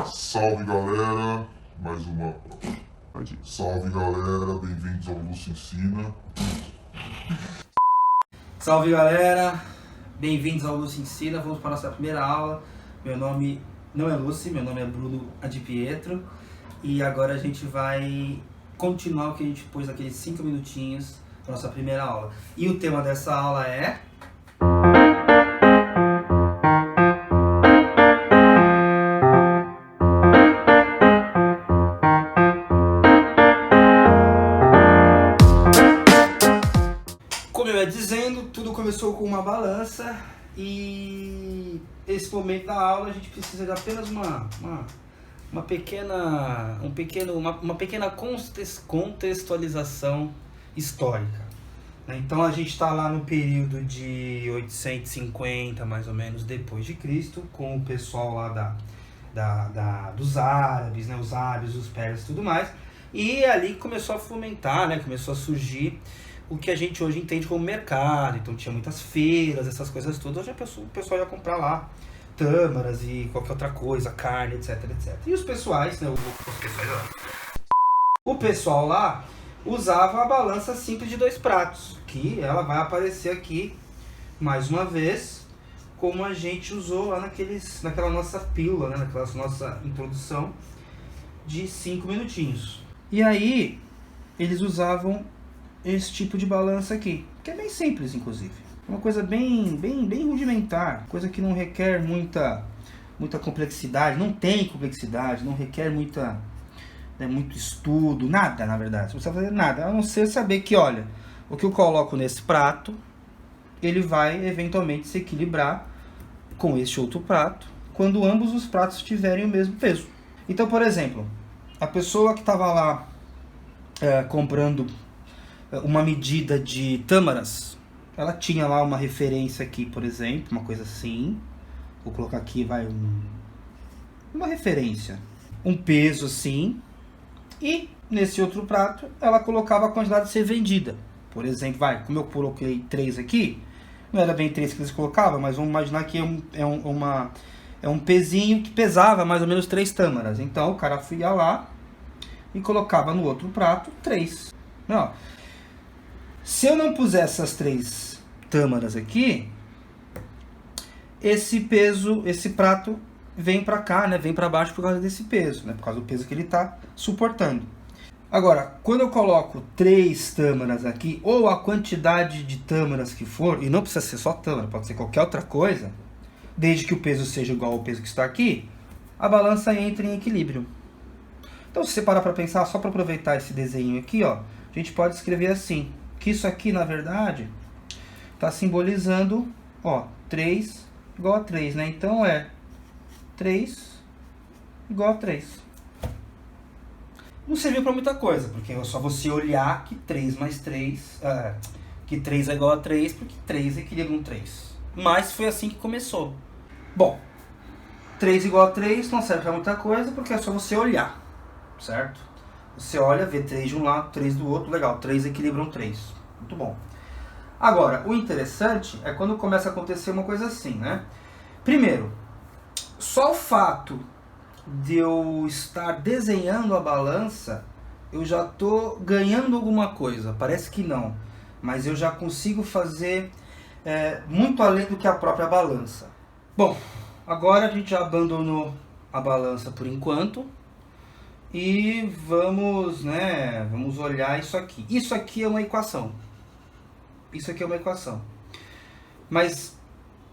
Salve galera, mais uma. Salve galera, bem-vindos ao Lúcio Ensina. Salve galera, bem-vindos ao Lúcio Ensina. Vamos para a nossa primeira aula. Meu nome não é Lúcio, meu nome é Bruno Adipietro. E agora a gente vai continuar o que a gente pôs naqueles 5 minutinhos para nossa primeira aula. E o tema dessa aula é... Como eu ia dizendo, tudo começou com uma balança e esse momento da aula a gente precisa de apenas uma pequena contextualização histórica. Então a gente está lá no período de 850 mais ou menos depois de Cristo, com o pessoal lá dos árabes, né, os árabes, os persas e tudo mais, e ali começou a fomentar, né, começou a surgir o que a gente hoje entende como mercado. Então tinha muitas feiras, essas coisas todas. Hoje o pessoal ia comprar lá tâmaras e qualquer outra coisa, carne, etc, etc. E os pessoais, né, o pessoal lá usava a balança simples de 2 pratos, que ela vai aparecer aqui mais uma vez, como a gente usou lá naquela nossa pílula, né, naquela nossa introdução de 5 minutinhos. E aí eles usavam esse tipo de balança aqui, que é bem simples, inclusive. Uma coisa bem rudimentar, coisa que não requer muita complexidade, não tem complexidade, não requer muito estudo, nada, na verdade. Você não precisa fazer nada, a não ser saber que, olha, o que eu coloco nesse prato, ele vai eventualmente se equilibrar com este outro prato, quando ambos os pratos tiverem o mesmo peso. Então, por exemplo, a pessoa que estava lá comprando uma medida de tâmaras, ela tinha lá uma referência aqui, por exemplo, uma coisa assim, vou colocar aqui, uma referência, um peso assim, e nesse outro prato ela colocava a quantidade a ser vendida. Por exemplo, como eu coloquei 3 aqui, não era bem 3 que eles colocavam, mas vamos imaginar que é um pezinho que pesava mais ou menos 3 tâmaras. Então o cara ia lá e colocava no outro prato 3. Não. Se eu não puser essas 3 tâmaras aqui, esse prato vem para cá, né? Vem para baixo por causa desse peso, né? Por causa do peso que ele está suportando. Agora, quando eu coloco 3 tâmaras aqui, ou a quantidade de tâmaras que for, e não precisa ser só tâmara, pode ser qualquer outra coisa, desde que o peso seja igual ao peso que está aqui, a balança entra em equilíbrio. Então, se você parar para pensar, só para aproveitar esse desenho aqui, ó, a gente pode escrever assim, que isso aqui, na verdade, está simbolizando, ó, 3 igual a 3, né? Então, é 3 igual a 3. Não serviu para muita coisa, porque é só você olhar que 3 mais 3, que 3 é igual a 3, porque 3 equilibra um 3. Mas foi assim que começou. Bom, 3 igual a 3 não serve para muita coisa, porque é só você olhar, certo? Você olha, vê 3 de um lado, 3 do outro, legal, 3 equilibram 3. Muito bom. Agora, o interessante é quando começa a acontecer uma coisa assim, né? Primeiro, só o fato de eu estar desenhando a balança, eu já estou ganhando alguma coisa. Parece que não, mas eu já consigo fazer muito além do que a própria balança. Bom, agora a gente já abandonou a balança por enquanto. E vamos olhar isso aqui. Isso aqui é uma equação. Mas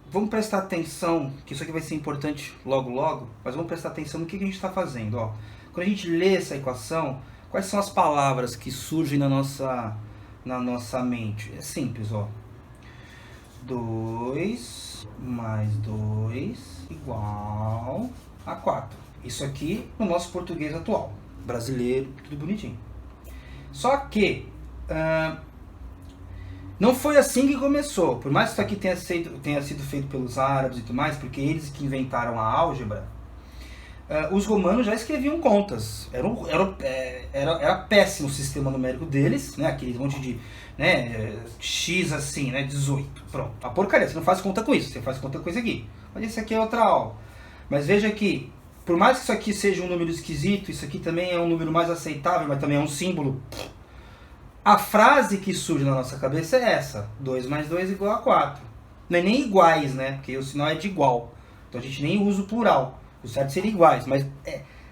vamos prestar atenção, que isso aqui vai ser importante logo, mas vamos prestar atenção no que a gente está fazendo. Ó. Quando a gente lê essa equação, quais são as palavras que surgem na nossa mente? É simples, ó. 2 mais 2 igual a 4. Isso aqui no nosso português atual, brasileiro, tudo bonitinho. Só que não foi assim que começou. Por mais que isso aqui tenha sido feito pelos árabes e tudo mais, porque eles que inventaram a álgebra, os romanos já escreviam contas. Era péssimo o sistema numérico deles, né? Aquele monte de x assim, né? 18. Pronto. A porcaria, você não faz conta com isso, você faz conta com isso aqui. Mas isso aqui é outra aula. Mas veja aqui, por mais que isso aqui seja um número esquisito, isso aqui também é um número mais aceitável, mas também é um símbolo, a frase que surge na nossa cabeça é essa: 2 mais 2 igual a 4. Não é nem iguais, né? Porque o sinal é de igual. Então a gente nem usa o plural. O certo seria iguais, mas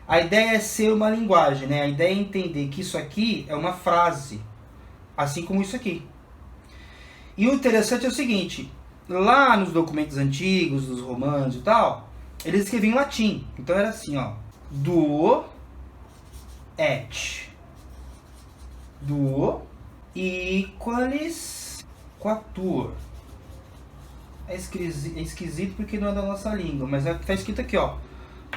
a ideia é ser uma linguagem, né? A ideia é entender que isso aqui é uma frase, assim como isso aqui. E o interessante é o seguinte: lá nos documentos antigos, dos romanos e tal, eles escreviam em latim. Então era assim, ó: duo et duo equalis quatuor. É esquisito porque não é da nossa língua, mas está escrito aqui, ó: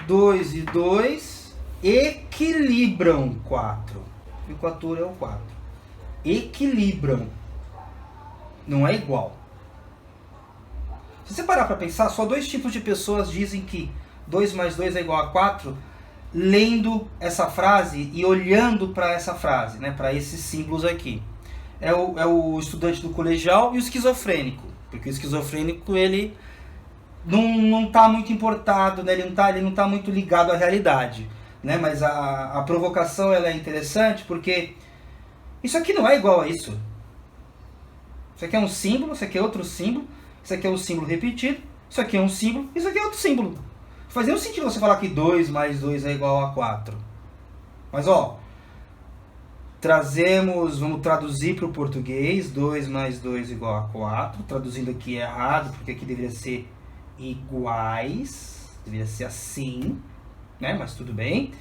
2 e 2 equilibram 4. E o quatuor é o 4. Equilibram. Não é igual. Se você parar para pensar, só 2 tipos de pessoas dizem que 2 mais 2 é igual a 4, lendo essa frase e olhando para essa frase, né, para esses símbolos aqui. É o estudante do colegial e o esquizofrênico. Porque o esquizofrênico, ele não está muito importado, né, ele não tá muito ligado à realidade. Né, mas a provocação ela é interessante porque isso aqui não é igual a isso. Isso aqui é um símbolo, isso aqui é outro símbolo, isso aqui é um símbolo repetido, isso aqui é um símbolo, isso aqui é outro símbolo. Faz nenhum sentido você falar que 2 mais 2 é igual a 4. Mas ó, vamos traduzir para o português: 2 mais 2 igual a 4. Traduzindo aqui é errado, porque aqui deveria ser iguais, deveria ser assim, né? Mas tudo bem.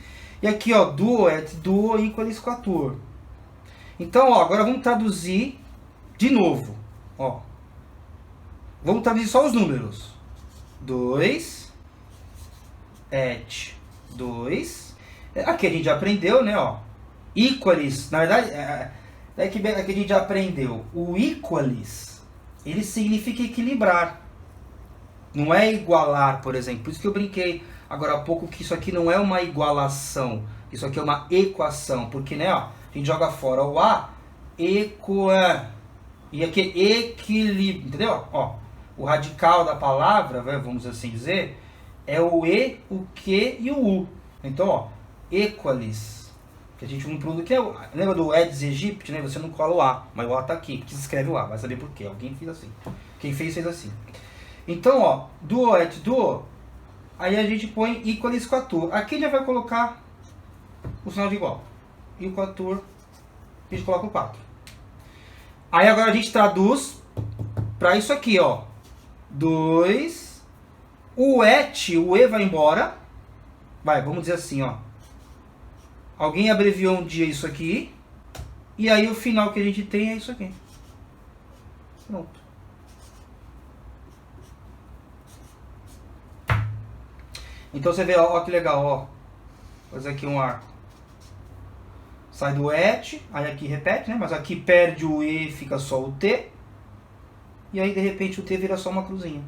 E aqui, ó, duo et duo equalis quatuor. Então, ó, agora vamos traduzir de novo, ó. Vamos traduzir só os números. 2 et 2. Aqui a gente já aprendeu, né, ó. Equalis, na verdade, é que a gente já aprendeu. O equalis, ele significa equilibrar. Não é igualar, por exemplo. Por isso que eu brinquei agora há pouco que isso aqui não é uma igualação. Isso aqui é uma equação. Porque, né, ó, a gente joga fora o A, e aqui é equilíbrio, entendeu? Ó, o radical da palavra, vamos assim dizer, é o E, o Q e o U. Então, ó, equalis. Que a gente não pronuncia, que é o, lembra do Aedes aegypti, né? Você não cola o A, mas o A tá aqui, porque se escreve o A, vai saber por quê. Alguém fez assim. Quem fez assim. Então, ó, duo et duo, aí a gente põe equalis quatuor. Aqui já vai colocar o sinal de igual. E o quatuor, a gente coloca o 4. Aí agora a gente traduz para isso aqui, ó. 2, o et, o E vai embora. Vamos dizer assim, ó. Alguém abreviou um dia isso aqui. E aí o final que a gente tem é isso aqui. Pronto. Então você vê, ó que legal, ó. Vou fazer aqui um arco. Sai do et, aí aqui repete, né? Mas aqui perde o E, fica só o T. E aí de repente o T vira só uma cruzinha.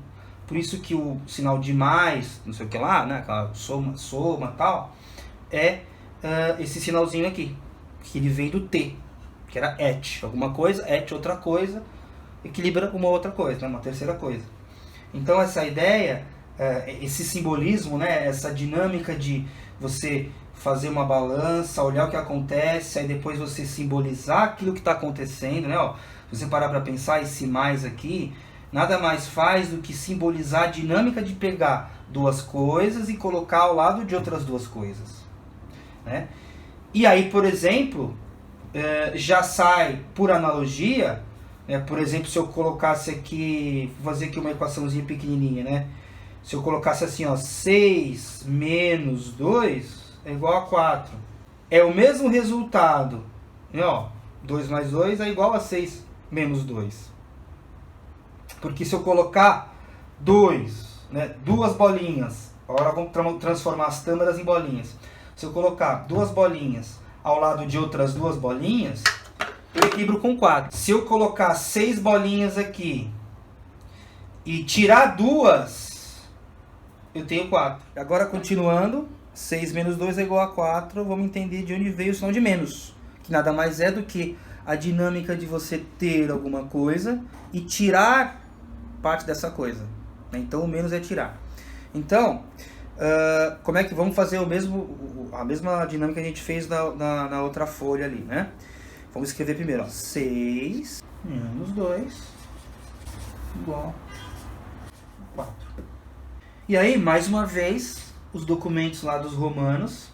Por isso que o sinal de mais, não sei o que lá, né? Aquela soma e tal, é esse sinalzinho aqui, que ele vem do T, que era et, alguma coisa, et outra coisa, equilibra uma outra coisa, né, uma terceira coisa. Então essa ideia, esse simbolismo, né, essa dinâmica de você fazer uma balança, olhar o que acontece, aí depois você simbolizar aquilo que está acontecendo, né, ó, se você parar para pensar, esse mais aqui, nada mais faz do que simbolizar a dinâmica de pegar duas coisas e colocar ao lado de outras duas coisas. Né? E aí, por exemplo, já sai por analogia, né? Por exemplo, se eu colocasse aqui, vou fazer aqui uma equaçãozinha pequenininha, né? Se eu colocasse assim, ó, 6 menos 2 é igual a 4. É o mesmo resultado, né? Ó, 2 mais 2 é igual a 6 menos 2. Porque se eu colocar 2, né, duas bolinhas, agora vamos transformar as tâmaras em bolinhas. Se eu colocar duas bolinhas ao lado de outras duas bolinhas, eu equilibro com 4. Se eu colocar 6 bolinhas aqui e tirar duas, eu tenho 4. Agora, continuando, 6 menos 2 é igual a 4. Vamos entender de onde veio o sinal de menos. Que nada mais é do que a dinâmica de você ter alguma coisa e tirar parte dessa coisa. Então, o menos é tirar. Então, como é que vamos fazer a mesma dinâmica que a gente fez na outra folha ali, né? Vamos escrever primeiro, ó, 6 menos 2 igual 4. E aí, mais uma vez, os documentos lá dos romanos,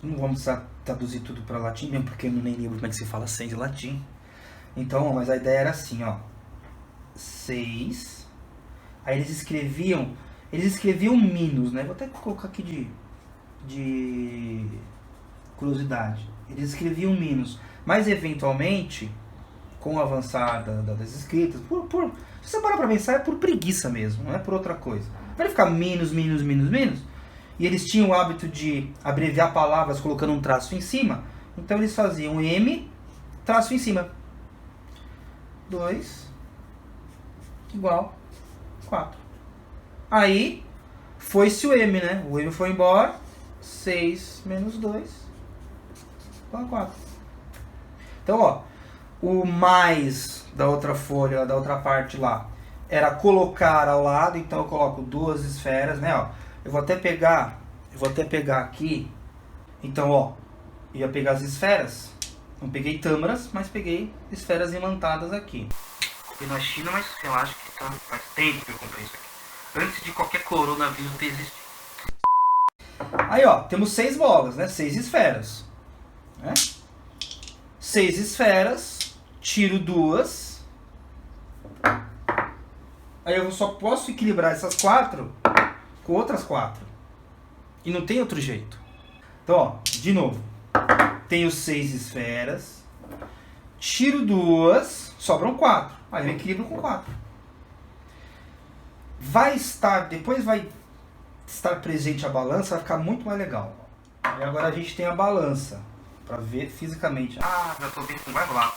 não vamos traduzir tudo para latim mesmo, porque eu nem lembro como é que se fala 6 em latim. Então, mas a ideia era assim, ó, 6, aí eles escreviam menos, né? Vou até colocar aqui de curiosidade. Eles escreviam menos, mas eventualmente, com o avançar das escritas, se você parar pra pensar, é por preguiça mesmo, não é por outra coisa. Vai ficar menos, e eles tinham o hábito de abreviar palavras colocando um traço em cima, então eles faziam M, traço em cima. 2 igual 4. Aí, foi-se o M, né? O M foi embora, 6 menos 2 igual a 4. Então, ó, o mais da outra folha, da outra parte lá, era colocar ao lado, então eu coloco duas esferas, né, ó. Eu vou até pegar aqui, então, ó, eu ia pegar as esferas, não peguei tâmaras, mas peguei esferas imantadas aqui. Comprei na China, mas eu acho que faz tempo que eu comprei isso aqui, antes de qualquer coronavírus ter existido. Aí, ó, temos 6 bolas, né, 6 esferas, né? 6 esferas, tiro 2. Aí eu só posso equilibrar essas 4 com outras 4. E não tem outro jeito. Então, ó, de novo. Tenho 6 esferas. Tiro 2, sobram 4. Aí eu equilibro com 4. Depois vai estar presente a balança, vai ficar muito mais legal. E agora a gente tem a balança. Pra ver fisicamente. Ah, já tô vendo como vai rolar.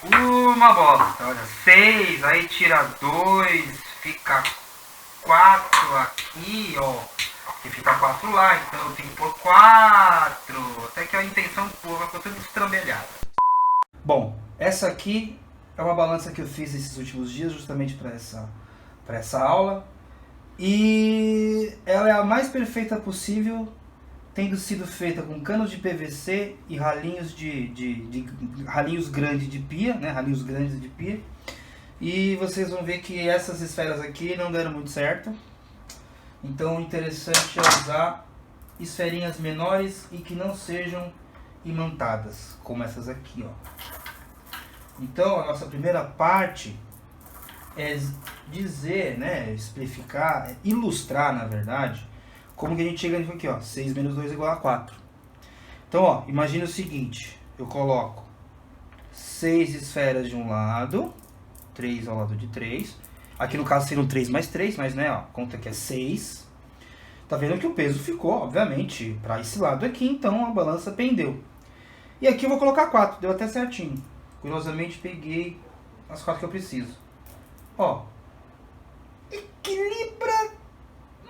Uma bosta, olha, 6, aí tira 2, fica 4 aqui, ó. E fica 4 lá, então eu tenho que pôr 4. Até que a intenção vai ficou tudo estrambelhada. Bom, essa aqui é uma balança que eu fiz esses últimos dias, justamente para essa aula. E ela é a mais perfeita possível, tendo sido feita com canos de PVC e ralinhos ralinhos grandes de pia, né? Ralinhos grandes de pia. E vocês vão ver que essas esferas aqui não deram muito certo. Então o interessante é usar esferinhas menores e que não sejam imantadas, como essas aqui, ó. Então a nossa primeira parte é dizer, né, explicar, ilustrar, na verdade, como que a gente chega nisso aqui, ó, 6 menos 2 igual a 4. Então, ó, imagina o seguinte, eu coloco 6 esferas de um lado, 3 ao lado de 3. Aqui no caso seriam 3 mais 3, mas, né, ó, conta que é 6. Tá vendo que o peso ficou, obviamente, para esse lado aqui, então a balança pendeu. E aqui eu vou colocar 4, deu até certinho. Curiosamente, peguei as 4 que eu preciso. Ó, equilibra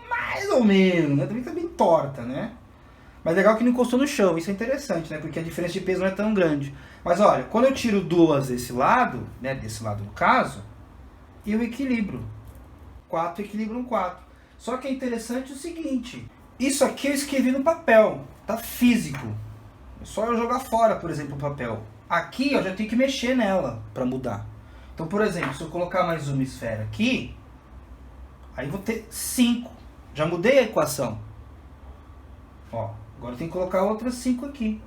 mais ou menos, né? Também tá bem torta, né? Mas legal que não encostou no chão, isso é interessante, né? Porque a diferença de peso não é tão grande. Mas olha, quando eu tiro 2 desse lado, né? Desse lado no caso, eu equilibro. 4 equilibram 4. Só que é interessante o seguinte, isso aqui eu escrevi no papel, tá físico. É só eu jogar fora, por exemplo, o papel. Aqui eu já tenho que mexer nela para mudar. Então, por exemplo, se eu colocar mais uma esfera aqui, aí eu vou ter 5. Já mudei a equação. Ó, agora eu tenho que colocar outras 5 aqui.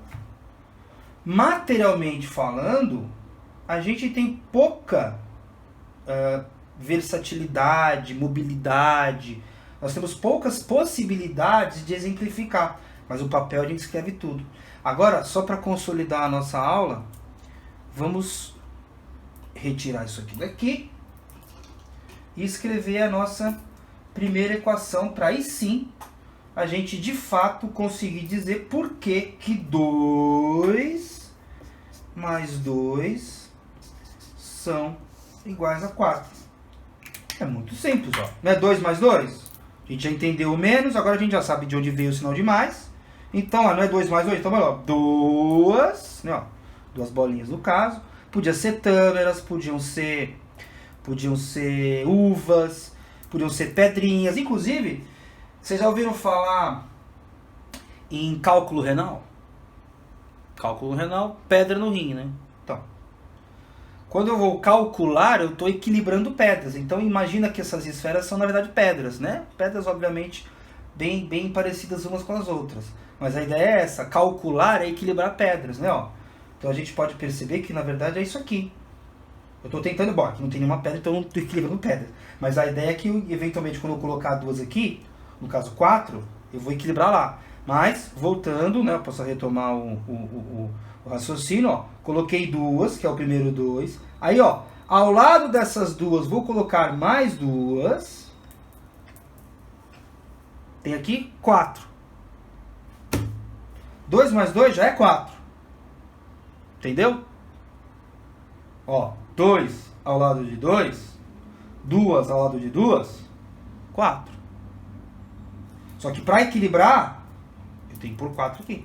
Materialmente falando, a gente tem pouca versatilidade, mobilidade. Nós temos poucas possibilidades de exemplificar. Mas o papel a gente escreve tudo. Agora, só para consolidar a nossa aula, vamos retirar isso aqui daqui e escrever a nossa primeira equação, para aí sim a gente de fato conseguir dizer por que 2 mais 2 são iguais a 4. É muito simples, ó. Não é 2 mais 2? A gente já entendeu o menos, agora a gente já sabe de onde veio o sinal de mais. Então, ó, não é 2 mais 2, então, ó, 2, né, ó, 2 bolinhas no caso. Podia ser tâmaras, podiam ser uvas, podiam ser pedrinhas. Inclusive, vocês já ouviram falar em cálculo renal? Cálculo renal, pedra no rim, né? Então, quando eu vou calcular, eu estou equilibrando pedras. Então, imagina que essas esferas são, na verdade, pedras, né? Pedras, obviamente, bem parecidas umas com as outras. Mas a ideia é essa, calcular é equilibrar pedras, né? Ó, então, a gente pode perceber que, na verdade, é isso aqui. Eu estou tentando, bom, aqui não tem nenhuma pedra, então eu não estou equilibrando pedras. Mas a ideia é que, eventualmente, quando eu colocar duas aqui, no caso 4, eu vou equilibrar lá. Mas, voltando, né, eu posso retomar o raciocínio, ó, coloquei duas, que é o primeiro 2. Aí, ó, ao lado dessas duas, vou colocar mais duas. Tem aqui 4. 2 mais 2 já é 4. Entendeu? Ó, 2 ao lado de 2, 2 ao lado de 2, 4. Só que para equilibrar, eu tenho que pôr 4 aqui.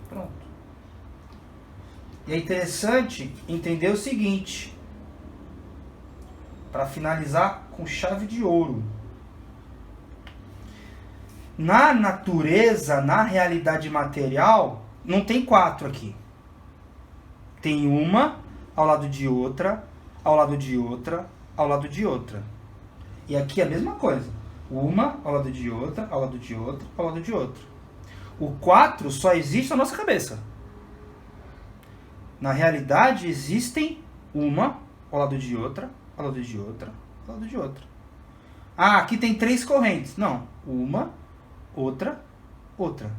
Pronto. E é interessante entender o seguinte, para finalizar com chave de ouro. Na natureza, na realidade material, não tem 4 aqui. Tem uma ao lado de outra, ao lado de outra, ao lado de outra. E aqui é a mesma coisa. Uma ao lado de outra, ao lado de outra, ao lado de outra. O 4 só existe na nossa cabeça. Na realidade, existem uma ao lado de outra, ao lado de outra, ao lado de outra. Ah, aqui tem 3 correntes. Não. Uma, outra, outra.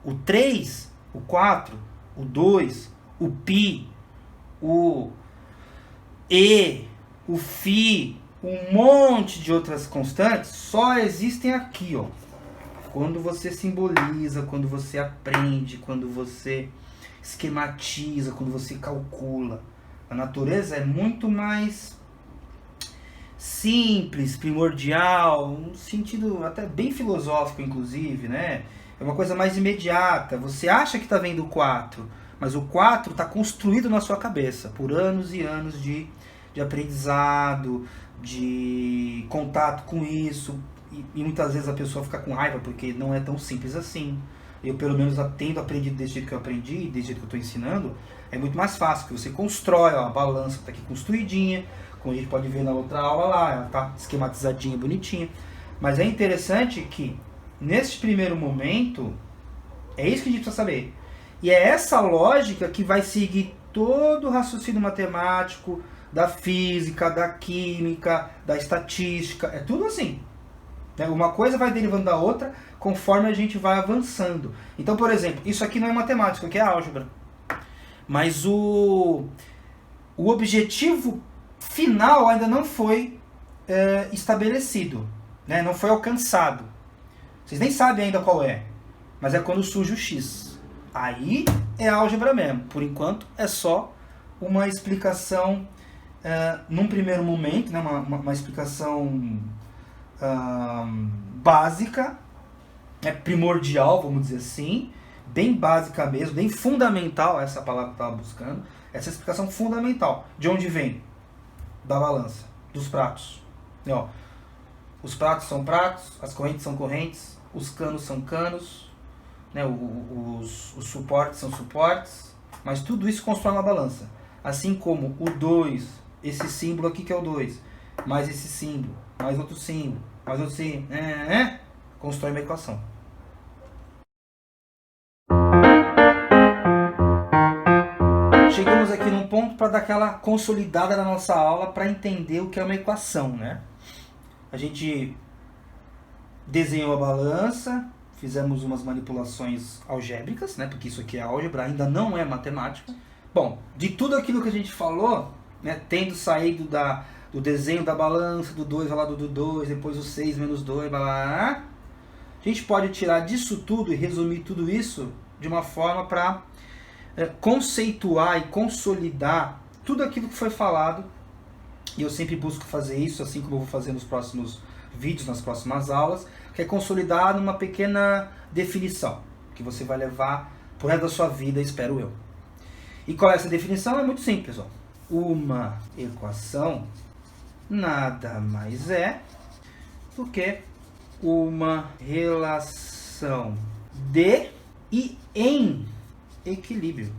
O 3, o 4, o 2, o π, o e, o φ, um monte de outras constantes só existem aqui, ó. Quando você simboliza, quando você aprende, quando você esquematiza, quando você calcula. A natureza é muito mais simples, primordial, um sentido até bem filosófico, inclusive, né? É uma coisa mais imediata. Você acha que está vendo o 4, mas o 4 está construído na sua cabeça por anos e anos de aprendizado, de contato com isso. E muitas vezes a pessoa fica com raiva porque não é tão simples assim. Eu, pelo menos, tendo aprendido desse jeito que eu aprendi, desse jeito que eu estou ensinando, é muito mais fácil, porque você constrói, ó, a balança está aqui construidinha, como a gente pode ver na outra aula lá, ela está esquematizadinha, bonitinha. Mas é interessante que, nesse primeiro momento, é isso que a gente precisa saber. E é essa lógica que vai seguir todo o raciocínio matemático, da física, da química, da estatística, é tudo assim. Uma coisa vai derivando da outra conforme a gente vai avançando. Então, por exemplo, isso aqui não é matemática, isso aqui é álgebra. Mas o objetivo final ainda não foi estabelecido, né? Não foi alcançado. Vocês nem sabem ainda qual é, mas é quando surge o X. Aí é álgebra mesmo. Por enquanto é só uma explicação, num primeiro momento, né? uma explicação básica, primordial, vamos dizer assim, bem básica mesmo, bem fundamental, essa palavra que eu estava buscando, essa explicação fundamental. De onde vem? Da balança, dos pratos. E, ó, os pratos são pratos, as correntes são correntes, os canos são canos, né, os suportes são suportes, mas tudo isso constrói uma balança. Assim como o 2, esse símbolo aqui que é o 2, mais esse símbolo, mais outro símbolo, mais outro símbolo, constrói uma equação. Chegamos aqui num ponto para dar aquela consolidada na nossa aula para entender o que é uma equação, né? A gente desenhou a balança, fizemos umas manipulações algébricas, né? Porque isso aqui é álgebra, ainda não é matemática. Bom, de tudo aquilo que a gente falou, né? Tendo saído do desenho da balança, do 2 ao lado do 2, depois o 6 menos 2, blá, blá, blá, a gente pode tirar disso tudo e resumir tudo isso de uma forma para conceituar e consolidar tudo aquilo que foi falado. E eu sempre busco fazer isso, assim como eu vou fazer nos próximos vídeos, nas próximas aulas, que é consolidar numa pequena definição, que você vai levar pro resto da sua vida, espero eu. E qual é essa definição? É muito simples, ó. uma equação nada mais é do que uma relação de e em equilíbrio.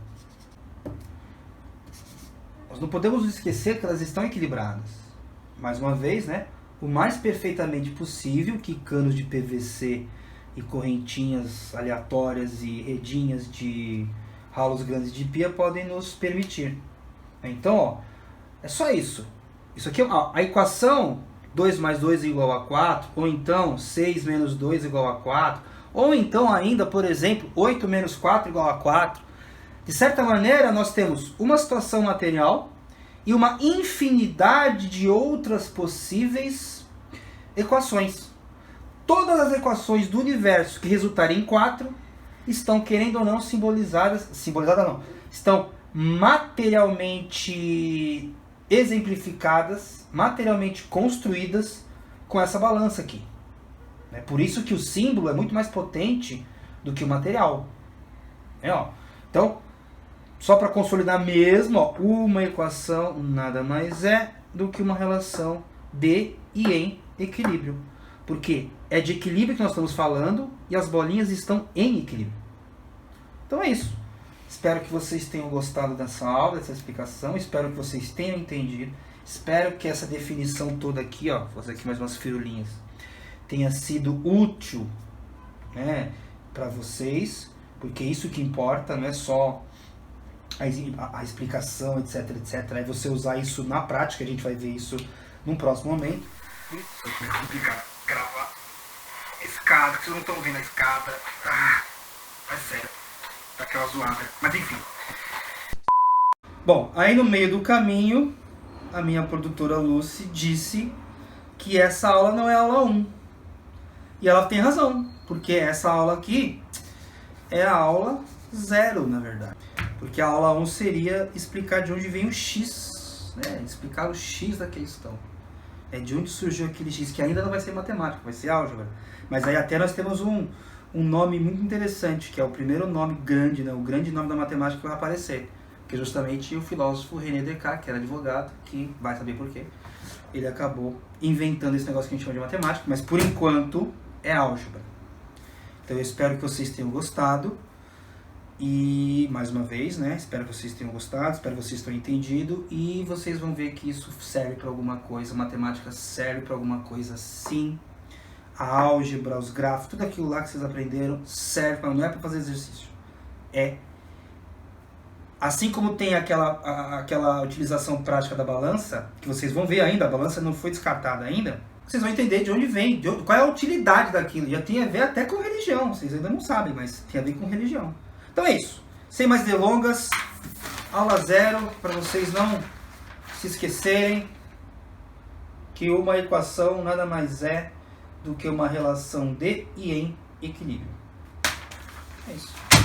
Nós não podemos nos esquecer que elas estão equilibradas. Mais uma vez, né? O mais perfeitamente possível que canos de PVC e correntinhas aleatórias e redinhas de ralos grandes de pia podem nos permitir. Então, ó, é só isso. Isso aqui, ó, a equação 2 mais 2 é igual a 4, ou então 6 menos 2 é igual a 4, ou então ainda, por exemplo, 8 menos 4 é igual a 4. De certa maneira, nós temos uma situação material e uma infinidade de outras possíveis equações. Todas as equações do universo que resultarem em 4 estão, querendo ou não, simbolizadas não, estão materialmente exemplificadas, materialmente construídas com essa balança aqui. É por isso que o símbolo é muito mais potente do que o material. Ó. Então, só para consolidar mesmo, ó, uma equação nada mais é do que uma relação de e em equilíbrio. Porque é de equilíbrio que nós estamos falando e as bolinhas estão em equilíbrio. Então é isso. Espero que vocês tenham gostado dessa aula, dessa explicação. Espero que vocês tenham entendido. Espero que essa definição toda aqui, ó, vou fazer aqui mais umas firulinhas, tenha sido útil, né, para vocês, porque isso que importa, não é só a explicação, etc, etc. É você usar isso na prática, a gente vai ver isso num próximo momento. Isso é complicado, gravar escada, vocês não estão vendo a escada. É sério, tá aquela zoada, mas enfim. Bom, aí no meio do caminho, a minha produtora Lucy disse que essa aula não é aula 1. E ela tem razão, porque essa aula aqui é a aula 0, na verdade. Porque a aula 1 seria explicar de onde vem o x, né? Explicar o x da questão. É de onde surgiu aquele x, que ainda não vai ser matemática, vai ser álgebra. Mas aí até nós temos um nome muito interessante, que é o primeiro nome grande, né? O grande nome da matemática que vai aparecer. Que é justamente o filósofo René Descartes, que era advogado, que vai saber por quê. Ele acabou inventando esse negócio que a gente chama de matemática, mas por enquanto é álgebra. Então eu espero que vocês tenham gostado. E, mais uma vez, né, espero que vocês tenham gostado, espero que vocês tenham entendido. E vocês vão ver que isso serve para alguma coisa, a matemática serve para alguma coisa sim. A álgebra, os gráficos, tudo aquilo lá que vocês aprenderam serve para, não é para fazer exercício. É. Assim como tem aquela utilização prática da balança, que vocês vão ver ainda, a balança não foi descartada ainda, vocês vão entender de onde vem, qual é a utilidade daquilo. Já tem a ver até com religião, vocês ainda não sabem, mas tem a ver com religião. Então é isso. Sem mais delongas, aula 0, para vocês não se esquecerem que uma equação nada mais é do que uma relação de e em equilíbrio. É isso.